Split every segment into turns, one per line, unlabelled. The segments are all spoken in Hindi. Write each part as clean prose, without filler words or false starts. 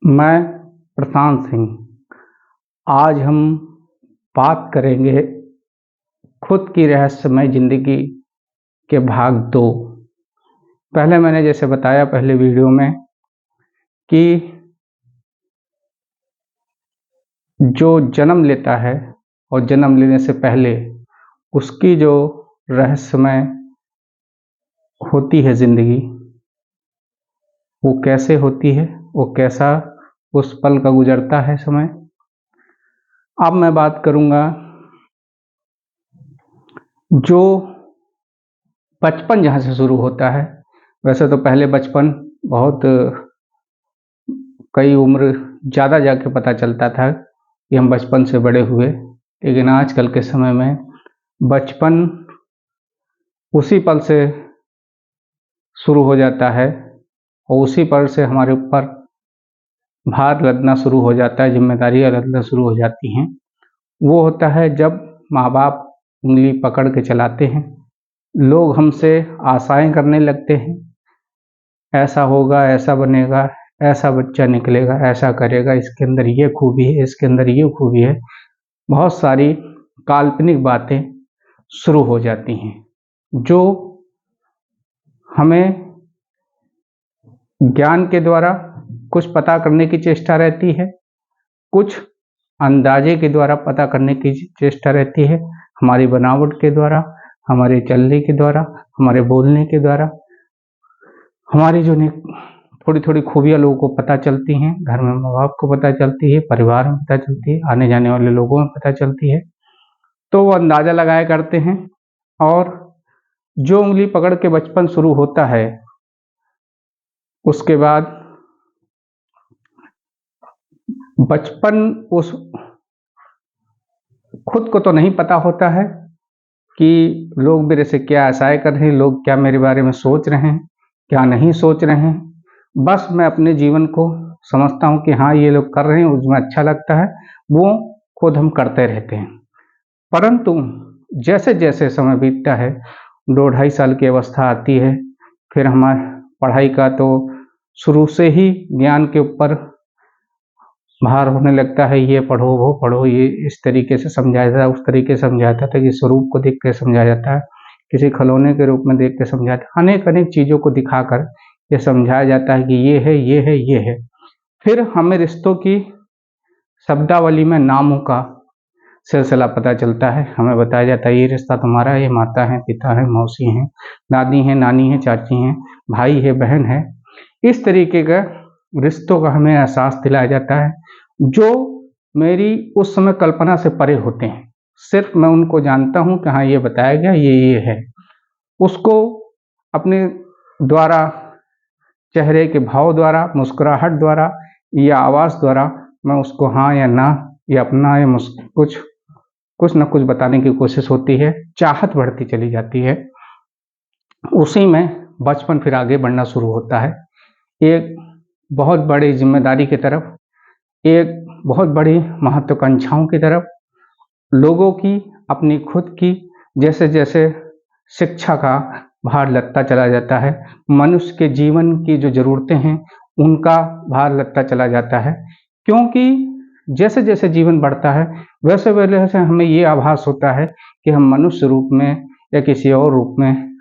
मैं प्रशांत सिंह। आज हम बात करेंगे खुद की रहस्यमय ज़िंदगी के भाग 2। पहले मैंने जैसे बताया पहले वीडियो में कि जो जन्म लेता है और जन्म लेने से पहले उसकी जो रहस्यमय होती है ज़िंदगी, वो कैसे होती है, वो कैसा उस पल का गुजरता है समय। अब मैं बात करूँगा जो बचपन जहाँ से शुरू होता है। वैसे तो पहले बचपन बहुत कई उम्र ज़्यादा जाके पता चलता था कि हम बचपन से बड़े हुए, लेकिन आजकल के समय में बचपन उसी पल से शुरू हो जाता है और उसी पल से हमारे ऊपर भार लदना शुरू हो जाता है, जिम्मेदारियाँ लदना शुरू हो जाती हैं। वो होता है जब माँ बाप उंगली पकड़ के चलाते हैं, लोग हमसे आशाएं करने लगते हैं, ऐसा होगा, ऐसा बनेगा, ऐसा बच्चा निकलेगा, ऐसा करेगा, इसके अंदर ये खूबी है, इसके अंदर ये खूबी है। बहुत सारी काल्पनिक बातें शुरू हो जाती हैं जो हमें ज्ञान के द्वारा कुछ पता करने की चेष्टा रहती है, कुछ अंदाजे के द्वारा पता करने की चेष्टा रहती है, हमारी बनावट के द्वारा, हमारे चलने के द्वारा, हमारे बोलने के द्वारा, हमारी जो थोड़ी थोड़ी खूबियाँ लोगों को पता चलती हैं, घर में माँ बाप को पता चलती है, परिवार में पता चलती है, आने जाने वाले लोगों में पता चलती है, तो वो अंदाज़ा लगाया करते हैं। और जो उंगली पकड़ के बचपन शुरू होता है, उसके बाद बचपन उस खुद को तो नहीं पता होता है कि लोग मेरे से क्या आशाएं कर रहे हैं, लोग क्या मेरे बारे में सोच रहे हैं, क्या नहीं सोच रहे हैं। बस मैं अपने जीवन को समझता हूँ कि हाँ, ये लोग कर रहे हैं, उसमें अच्छा लगता है, वो खुद हम करते रहते हैं। परंतु जैसे जैसे समय बीतता है, 2 ढाई साल की अवस्था आती है, फिर हमारी पढ़ाई का तो शुरू से ही ज्ञान के ऊपर भार होने लगता है, ये पढ़ो, वो पढ़ो, ये इस तरीके से समझाया जाता है, उस तरीके से समझाया जाता है कि स्वरूप को देख के समझाया जाता है, किसी खिलौने के रूप में देख के समझाया जाता है, अनेक अनेक चीज़ों को दिखाकर ये समझाया जाता है कि ये है, ये है, ये है। फिर हमें रिश्तों की शब्दावली में नामों का सिलसिला पता चलता है, हमें बताया जाता है ये रिश्ता तुम्हारा है, ये माता है, पिता है, मौसी हैं, दादी हैं, नानी हैं, चाची हैं, भाई है, बहन है। इस तरीके का रिश्तों का हमें एहसास दिलाया जाता है, जो मेरी उस समय कल्पना से परे होते हैं। सिर्फ मैं उनको जानता हूँ कि हाँ, ये बताया गया, ये है। उसको अपने द्वारा, चेहरे के भाव द्वारा, मुस्कुराहट द्वारा या आवाज़ द्वारा मैं उसको हाँ या ना या अपना या कुछ न कुछ बताने की कोशिश होती है, चाहत बढ़ती चली जाती है। उसी में बचपन फिर आगे बढ़ना शुरू होता है, एक बहुत बड़ी जिम्मेदारी की तरफ, एक बहुत बड़ी महत्वाकांक्षाओं की तरफ, लोगों की, अपनी खुद की। जैसे जैसे शिक्षा का भार लगता चला जाता है, मनुष्य के जीवन की जो ज़रूरतें हैं उनका भार लगता चला जाता है, क्योंकि जैसे जैसे जीवन बढ़ता है वैसे वैसे हमें ये आभास होता है कि हम मनुष्य रूप में या किसी और रूप में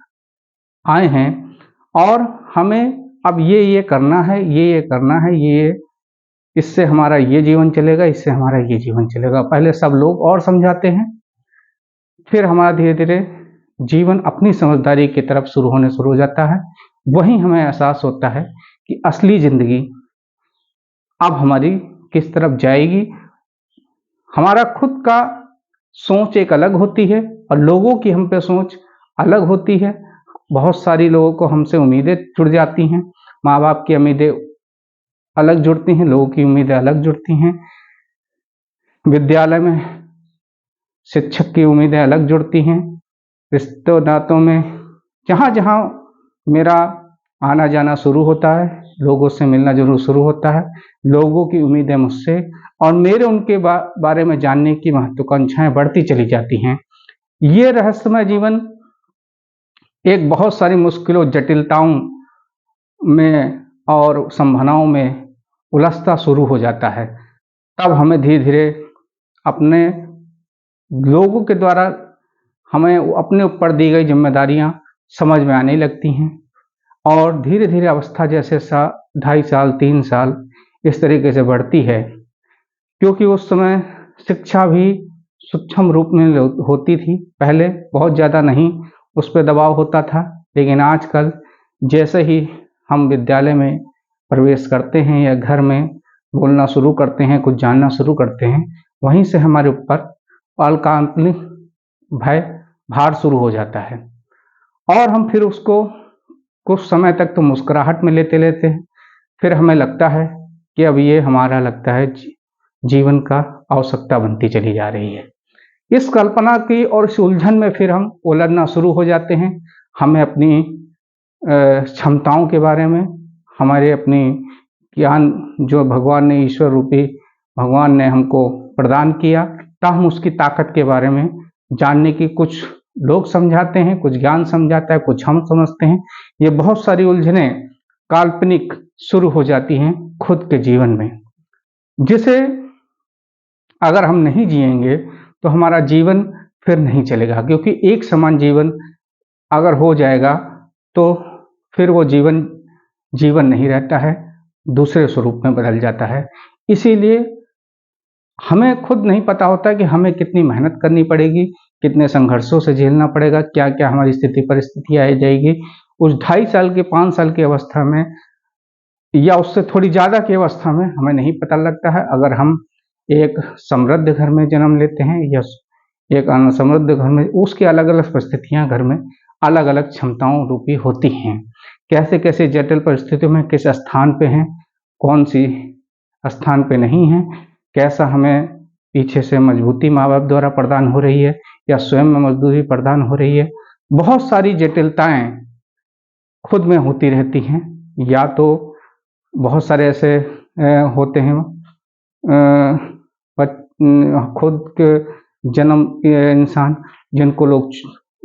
आए हैं और हमें अब ये करना है, ये करना है, ये इससे हमारा ये जीवन चलेगा, इससे हमारा ये जीवन चलेगा। पहले सब लोग और समझाते हैं, फिर हमारा धीरे धीरे जीवन अपनी समझदारी की तरफ शुरू हो जाता है। वहीं हमें एहसास होता है कि असली ज़िंदगी अब हमारी किस तरफ जाएगी। हमारा खुद का सोच एक अलग होती है और लोगों की हम पे सोच अलग होती है। बहुत सारी लोगों को हमसे उम्मीदें जुड़ जाती हैं, माँ बाप की उम्मीदें अलग जुड़ती हैं, लोगों की उम्मीदें अलग जुड़ती हैं, विद्यालय में शिक्षक की उम्मीदें अलग जुड़ती हैं, रिश्तों नातों में जहाँ जहाँ मेरा आना जाना शुरू होता है, लोगों से मिलना जुलना शुरू होता है, लोगों की उम्मीदें मुझसे और मेरे उनके बारे में जानने की महत्वाकांक्षाएं बढ़ती चली जाती हैं। ये रहस्यमय जीवन एक बहुत सारी मुश्किलों, जटिलताओं में और संभावनाओं में उलझता शुरू हो जाता है। तब हमें धीरे धीरे अपने लोगों के द्वारा हमें अपने ऊपर दी गई जिम्मेदारियां समझ में आने लगती हैं और धीरे धीरे अवस्था जैसे 2.5 साल 3 साल इस तरीके से बढ़ती है, क्योंकि उस समय शिक्षा भी सूक्ष्म रूप में होती थी। पहले बहुत ज़्यादा नहीं उस पर दबाव होता था, लेकिन आजकल जैसे ही हम विद्यालय में प्रवेश करते हैं या घर में बोलना शुरू करते हैं, कुछ जानना शुरू करते हैं, वहीं से हमारे ऊपर अल्पकालिक भय भार शुरू हो जाता है और हम फिर उसको कुछ समय तक तो मुस्कुराहट में लेते लेते हैं, फिर हमें लगता है कि अब ये हमारा लगता है जीवन का आवश्यकता बनती चली जा रही है। इस कल्पना की और इस उलझन में फिर हम उलझना शुरू हो जाते हैं। हमें अपनी क्षमताओं के बारे में, हमारे अपनी ज्ञान जो भगवान ने, ईश्वर रूपी भगवान ने हमको प्रदान किया, हम उसकी ताकत के बारे में जानने की, कुछ लोग समझाते हैं, कुछ ज्ञान समझाता है, कुछ हम समझते हैं। ये बहुत सारी उलझनें काल्पनिक शुरू हो जाती हैं खुद के जीवन में, जिसे अगर हम नहीं जिएंगे तो हमारा जीवन फिर नहीं चलेगा, क्योंकि एक समान जीवन अगर हो जाएगा तो फिर वो जीवन जीवन नहीं रहता है, दूसरे स्वरूप में बदल जाता है। इसीलिए हमें खुद नहीं पता होता कि हमें कितनी मेहनत करनी पड़ेगी, कितने संघर्षों से झेलना पड़ेगा, क्या क्या हमारी स्थिति परिस्थितियाँ आ जाएगी। उस 2.5 साल के 5 साल की अवस्था में या उससे थोड़ी ज़्यादा की अवस्था में हमें नहीं पता लगता है। अगर हम एक समृद्ध घर में जन्म लेते हैं या एक असमृद्ध घर में, उसकी अलग अलग परिस्थितियाँ घर में अलग अलग क्षमताओं रूपी होती हैं। कैसे कैसे जटिल परिस्थितियों में किस स्थान पे हैं, कौन सी स्थान पे नहीं है, कैसा हमें पीछे से मजबूती माँ बाप द्वारा प्रदान हो रही है या स्वयं में मजबूती प्रदान हो रही है, बहुत सारी जटिलताएं खुद में होती रहती हैं। या तो बहुत सारे ऐसे होते हैं खुद के जन्म इंसान जिनको लोग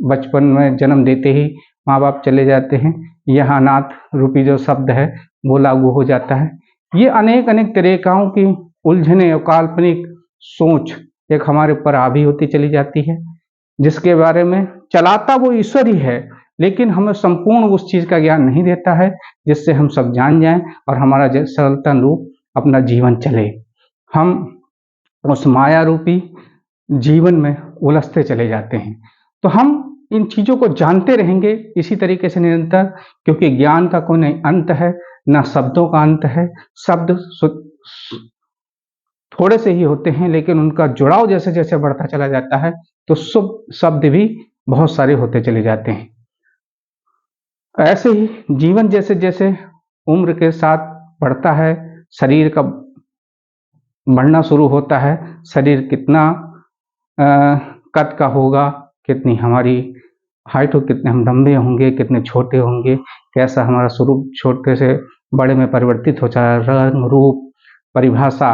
बचपन में जन्म देते ही माँ बाप चले जाते हैं, यह अनाथ रूपी जो शब्द है वो लागू हो जाता है। ये अनेक अनेक तरीकाओं की उलझने और काल्पनिक सोच एक हमारे ऊपर हावी होती चली जाती है, जिसके बारे में चलाता वो ईश्वर ही है, लेकिन हमें संपूर्ण उस चीज़ का ज्ञान नहीं देता है जिससे हम सब जान जाएं और हमारा सरलता रूप अपना जीवन चले। हम उस माया रूपी जीवन में उलझते चले जाते हैं। तो हम इन चीज़ों को जानते रहेंगे इसी तरीके से निरंतर, क्योंकि ज्ञान का कोई नहीं अंत है, ना शब्दों का अंत है। शब्द थोड़े से ही होते हैं, लेकिन उनका जुड़ाव जैसे जैसे बढ़ता चला जाता है तो शुभ शब्द भी बहुत सारे होते चले जाते हैं। ऐसे ही जीवन जैसे जैसे उम्र के साथ बढ़ता है, शरीर का बढ़ना शुरू होता है, शरीर कितना कद का होगा, कितनी हमारी हाइट हो, कितने हम लंबे होंगे, कितने छोटे होंगे, कैसा हमारा स्वरूप छोटे से बड़े में परिवर्तित हो जाए, रंग रूप परिभाषा,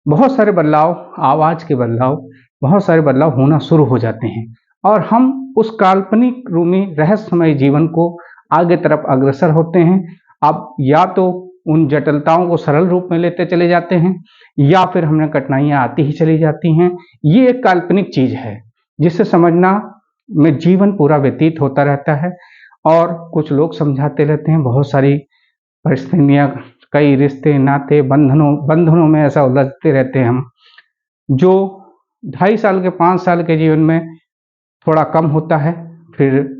बहुत सारे बदलाव, आवाज़ के बदलाव, बहुत सारे बदलाव होना शुरू हो जाते हैं और हम उस काल्पनिक रूपी रहस्यमय जीवन को आगे तरफ अग्रसर होते हैं। अब या तो उन जटिलताओं को सरल रूप में लेते चले जाते हैं या फिर हमें कठिनाइयाँ आती ही चली जाती हैं। ये एक काल्पनिक चीज़ है जिसे समझना में जीवन पूरा व्यतीत होता रहता है और कुछ लोग समझाते रहते हैं। बहुत सारी परिस्थितियाँ, कई रिश्ते नाते बंधनों में ऐसा उलझते रहते हैं हम, जो 2.5 साल के 5 साल के जीवन में थोड़ा कम होता है, फिर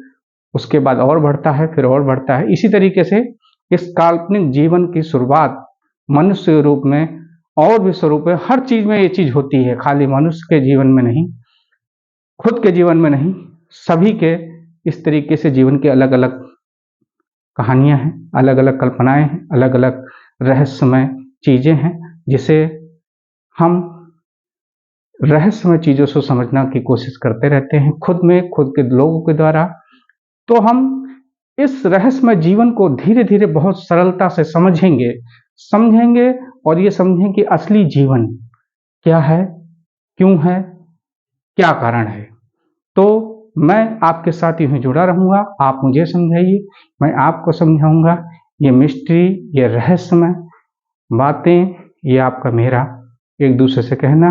उसके बाद और बढ़ता है, फिर और बढ़ता है। इसी तरीके से इस काल्पनिक जीवन की शुरुआत मनुष्य रूप में और भी स्वरूप है, हर चीज में ये चीज होती है, खाली मनुष्य के जीवन में नहीं, खुद के जीवन में नहीं, सभी के इस तरीके से जीवन के अलग अलग कहानियां हैं, अलग अलग कल्पनाएं हैं, अलग अलग रहस्यमय चीजें हैं, जिसे हम रहस्यमय चीजों से समझने की कोशिश करते रहते हैं खुद में, खुद के लोगों के द्वारा। तो हम इस रहस्यमय जीवन को धीरे धीरे बहुत सरलता से समझेंगे और ये समझें कि असली जीवन क्या है, क्यों है, क्या कारण है। तो मैं आपके साथ यूं ही जुड़ा रहूंगा, आप मुझे समझाइए, मैं आपको समझाऊंगा। ये मिस्ट्री, ये रहस्यमय बातें, ये आपका मेरा एक दूसरे से कहना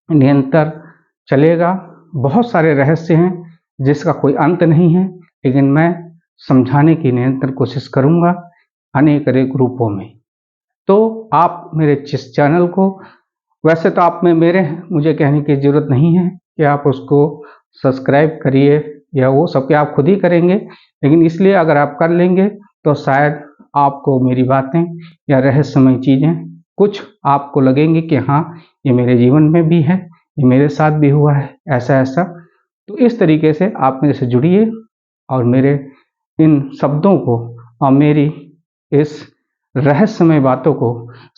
निरंतर चलेगा। बहुत सारे रहस्य हैं जिसका कोई अंत नहीं है, लेकिन मैं समझाने की निरंतर कोशिश करूँगा अनेक अनेक रूपों में। तो आप मेरे जिस चैनल को, वैसे तो आप में मेरे हैं, मुझे कहने की ज़रूरत नहीं है कि आप उसको सब्सक्राइब करिए या वो सब आप खुद ही करेंगे, लेकिन इसलिए अगर आप कर लेंगे तो शायद आपको मेरी बातें या रहस्यमय चीज़ें कुछ आपको लगेंगी कि हाँ, ये मेरे जीवन में भी है, ये मेरे साथ भी हुआ है ऐसा ऐसा। तो इस तरीके से आप मेरे से जुड़िए और मेरे इन शब्दों को और मेरी इस रहस्यमय बातों को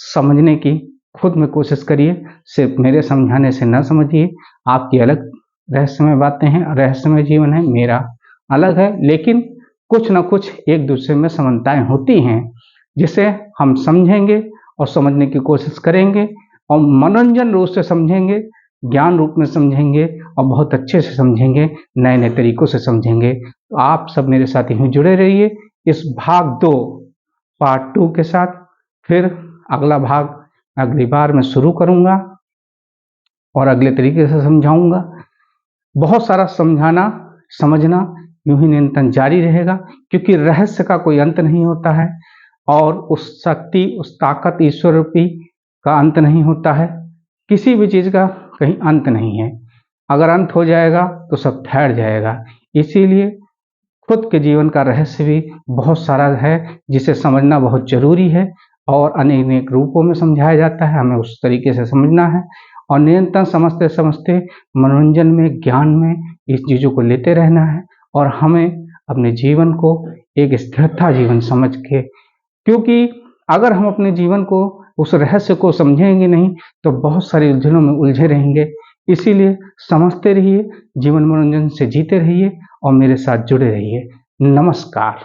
समझने की खुद में कोशिश करिए। सिर्फ मेरे समझाने से न समझिए, आपकी अलग रहस्यमय बातें हैं, रहस्यमय जीवन है, मेरा अलग है, लेकिन कुछ न कुछ एक दूसरे में समानताएं होती हैं, जिसे हम समझेंगे और समझने की कोशिश करेंगे और मनोरंजन रूप से समझेंगे, ज्ञान रूप में समझेंगे और बहुत अच्छे से समझेंगे, नए नए तरीकों से समझेंगे। तो आप सब मेरे साथ यूँ जुड़े रहिए इस भाग 2 पार्ट 2 के साथ। फिर अगला भाग अगली बार मैं शुरू करूँगा और अगले तरीके से समझाऊँगा। बहुत सारा समझाना समझना यूँ ही निरंतर जारी रहेगा, क्योंकि रहस्य का कोई अंत नहीं होता है और उस शक्ति, उस ताकत ईश्वर रूपी का अंत नहीं होता है। किसी भी चीज़ का कहीं अंत नहीं है, अगर अंत हो जाएगा तो सब ठहर जाएगा। इसीलिए खुद के जीवन का रहस्य भी बहुत सारा है, जिसे समझना बहुत ज़रूरी है और अनेक अनेक रूपों में समझाया जाता है, हमें उस तरीके से समझना है और निरंतर समझते समझते मनोरंजन में, ज्ञान में इस चीज़ों को लेते रहना है और हमें अपने जीवन को एक स्थिरता जीवन समझ के, क्योंकि अगर हम अपने जीवन को, उस रहस्य को समझेंगे नहीं तो बहुत सारी उलझनों में उलझे रहेंगे। इसीलिए समझते रहिए, जीवन मनोरंजन से जीते रहिए और मेरे साथ जुड़े रहिए। नमस्कार।